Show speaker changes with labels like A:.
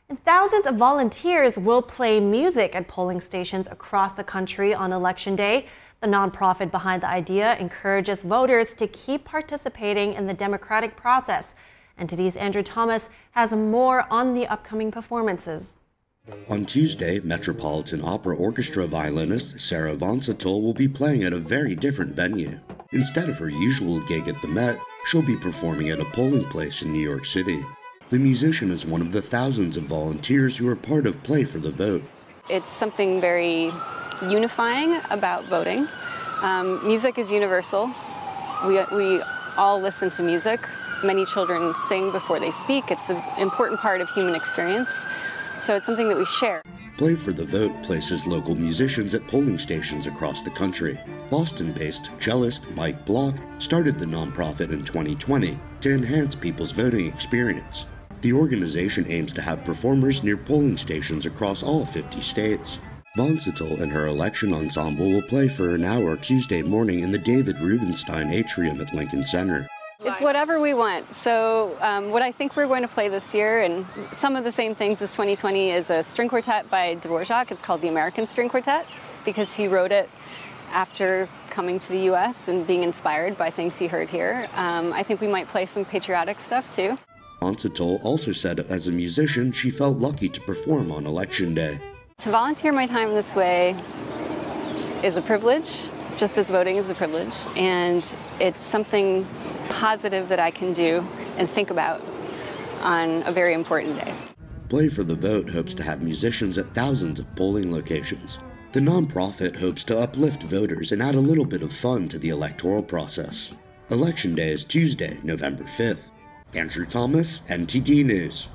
A: And thousands of volunteers will play music at polling stations across the country on Election Day. The nonprofit behind the idea encourages voters to keep participating in the democratic process. NTD's Andrew Thomas has more on the upcoming performances.
B: On Tuesday, Metropolitan Opera Orchestra violinist Sarah Vansatul will be playing at a very different venue. Instead of her usual gig at the Met, she'll be performing at a polling place in New York City. The musician is one of the thousands of volunteers who are part of Play for the Vote.
C: It's something very unifying about voting. Music is universal. We all listen to music. Many children sing before they speak. It's an important part of human experience. So it's something that we share.
B: Play for the Vote places local musicians at polling stations across the country. Boston-based cellist Mike Block started the nonprofit in 2020 to enhance people's voting experience. The organization aims to have performers near polling stations across all 50 states. Vansatul and her election ensemble will play for an hour Tuesday morning in the David Rubenstein Atrium at Lincoln Center.
C: It's whatever we want. So what I think we're going to play this year, and some of the same things as 2020, is a string quartet by Dvorak. It's called the American String Quartet because he wrote it after coming to the U.S. and being inspired by things he heard here. I think we might play some patriotic stuff too.
B: Vansatul also said as a musician she felt lucky to perform on Election Day.
C: To volunteer my time this way is a privilege, just as voting is a privilege, and it's something positive that I can do and think about on a very important day.
B: Play for the Vote hopes to have musicians at thousands of polling locations. The nonprofit hopes to uplift voters and add a little bit of fun to the electoral process. Election Day is Tuesday, November 5th. Andrew Thomas, NTD News.